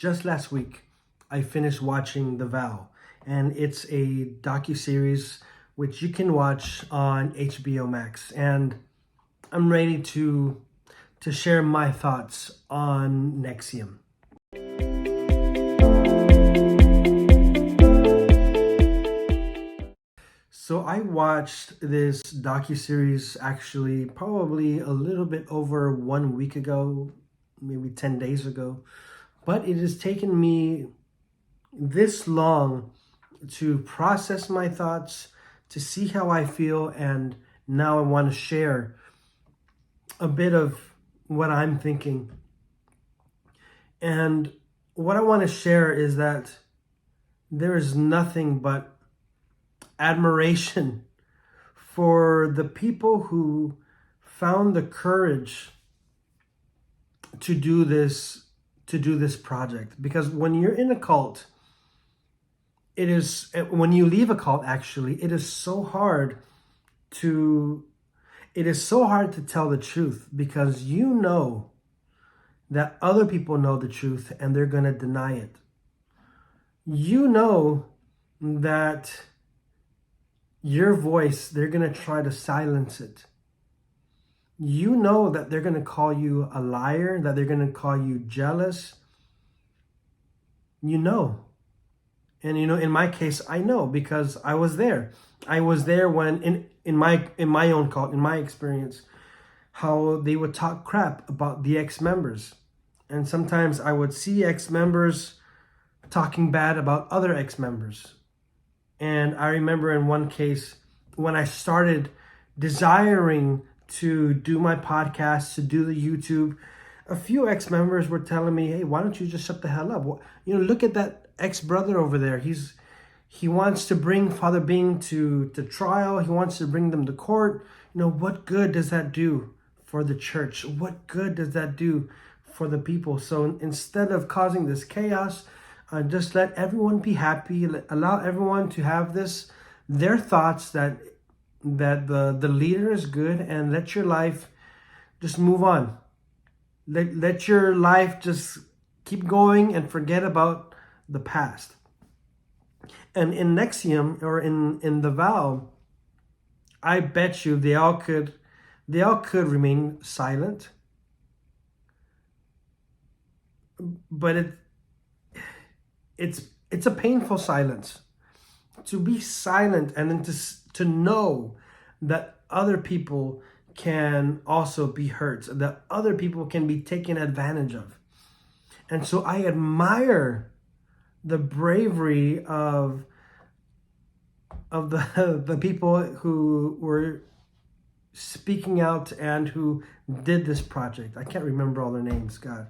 just last week, I finished watching The Vow, and it's a docuseries which you can watch on HBO Max. And I'm ready to share my thoughts on NXIVM. So I watched this docuseries actually probably a little bit over 1 week ago, maybe 10 days ago. But it has taken me this long to process my thoughts, to see how I feel, and now I want to share a bit of what I'm thinking. And what I want to share is that there is nothing but admiration for the people who found the courage to do this project. Because when you're in a cult, when you leave a cult, actually, it is so hard to tell the truth, because you know that other people know the truth and they're going to deny it. You know that your voice, they're going to try to silence it. You know that they're going to call you a liar, that they're going to call you jealous. You know. And in my case, I know, because I was there. I was there when in my own cult, in my experience, how they would talk crap about the ex-members. And sometimes I would see ex-members talking bad about other ex-members. And I remember in one case, when I started desiring to do my podcast, to do the YouTube, a few ex-members were telling me, hey, why don't you just shut the hell up? Look at that ex-brother over there. He wants to bring Father Bing to trial. He wants to bring them to court. What good does that do for the church? What good does that do for the people? So instead of causing this chaos, just let everyone be happy. Allow everyone to have their thoughts that the leader is good, and let your life just move on. Let your life just keep going and forget about the past. And in NXIVM, or in The Vow, I bet you they all could remain silent. But it's a painful silence. To be silent and then to know that other people can also be hurt, that other people can be taken advantage of. And so I admire the bravery of the people who were speaking out and who did this project. I can't remember all their names, God.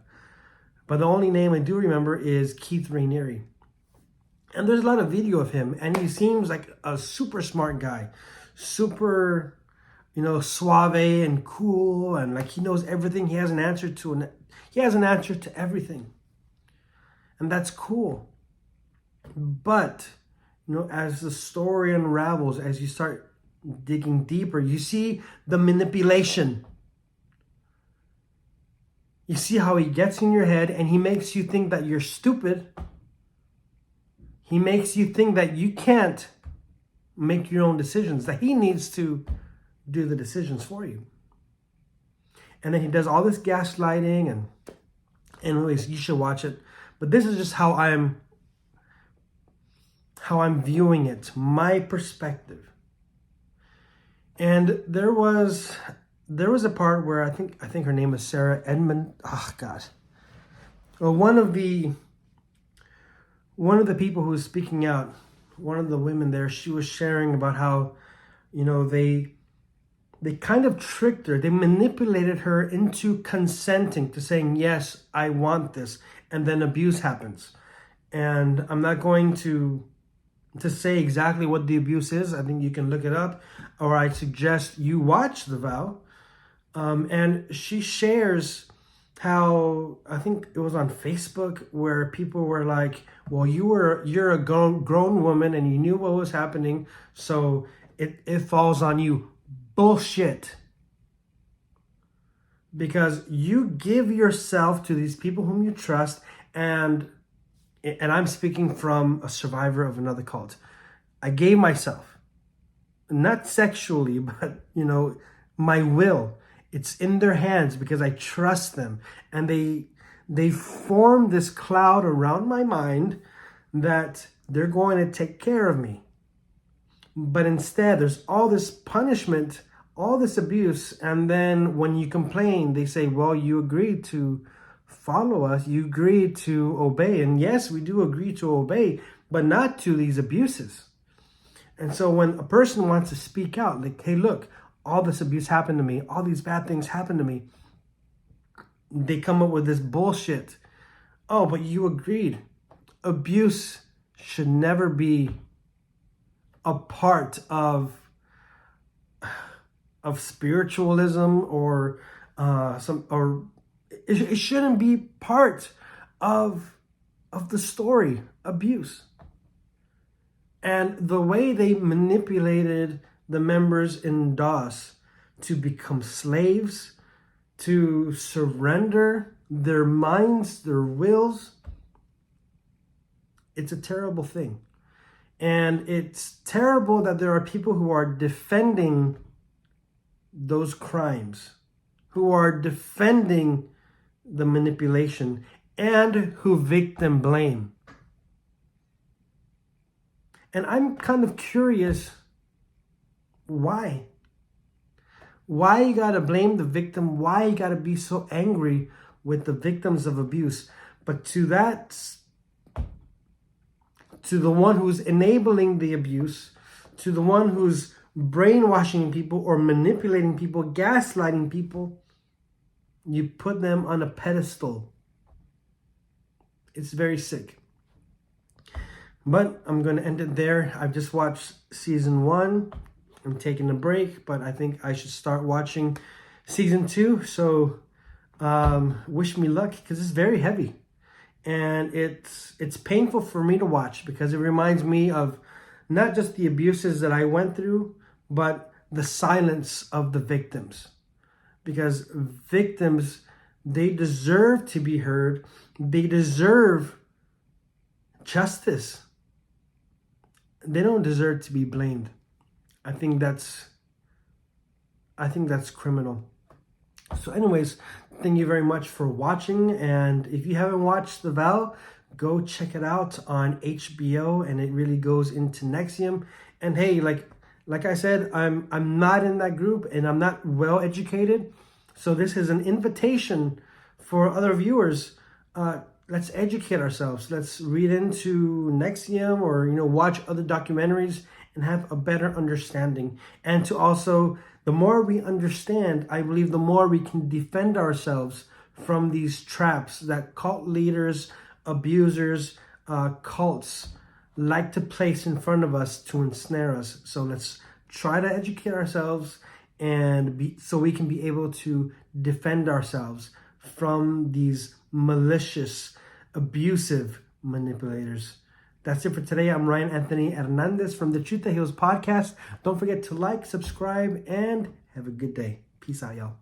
But the only name I do remember is Keith Raniere. And there's a lot of video of him, and he seems like a super smart guy, super, suave and cool, and like he knows everything. He has an answer to everything. And that's cool. But, as the story unravels, as you start digging deeper, you see the manipulation. You see how he gets in your head and he makes you think that you're stupid. He makes you think that you can't make your own decisions, that he needs to do the decisions for you. And then he does all this gaslighting, and anyways, you should watch it. But this is just how I'm viewing it, my perspective. And there was a part where I think her name is Sarah Edmond. Oh God. Well, one of the people who was speaking out, one of the women there, she was sharing about how, they kind of tricked her. They manipulated her into consenting to saying, yes, I want this. And then abuse happens. And I'm not going to say exactly what the abuse is. I think you can look it up, or I suggest you watch The Vow. And she shares how, I think it was on Facebook, where people were like, well, you're a grown woman and you knew what was happening, so it falls on you. Bullshit. Because you give yourself to these people whom you trust, and and I'm speaking from a survivor of another cult. I gave myself, not sexually, but my will. It's in their hands because I trust them, and they form this cloud around my mind that they're going to take care of me. But instead, there's all this punishment, all this abuse, and then when you complain, they say, well, you agreed to follow us, you agreed to obey. And yes, we do agree to obey, but not to these abuses. And so when a person wants to speak out, like, hey, look, all this abuse happened to me, all these bad things happened to me, they come up with this bullshit. Oh, but you agreed. Abuse should never be a part of spiritualism or it shouldn't be part of the story. Abuse. And the way they manipulated the members in DOS to become slaves, to surrender their minds, their wills, it's a terrible thing. And it's terrible that there are people who are defending those crimes, who are defending the manipulation, and who victim blame. And I'm kind of curious, why? Why you gotta blame the victim? Why you gotta be so angry with the victims of abuse? But to the one who's enabling the abuse, to the one who's brainwashing people or manipulating people, gaslighting people, you put them on a pedestal. It's very sick. But I'm going to end it there. I've just watched season 1. I'm taking a break, but I think I should start watching season 2. So wish me luck, because it's very heavy. And it's painful for me to watch, because it reminds me of not just the abuses that I went through, but the silence of the victims. Because victims, they deserve to be heard. They deserve justice. They don't deserve to be blamed. I think that's criminal. So anyways, thank you very much for watching. And if you haven't watched The Vow, go check it out on HBO, and it really goes into NXIVM. And hey, like I said, I'm not in that group, and I'm not well educated. So this is an invitation for other viewers. Let's educate ourselves. Let's read into NXIVM, or watch other documentaries and have a better understanding. And to also, the more we understand, I believe the more we can defend ourselves from these traps that cult leaders, abusers, cults like to place in front of us to ensnare us. So let's try to educate ourselves, and so we can be able to defend ourselves from these malicious, abusive manipulators. That's it for today. I'm Ryan Anthony Hernandez from the Truth That Heals podcast. Don't forget to like, subscribe, and have a good day. Peace out, y'all.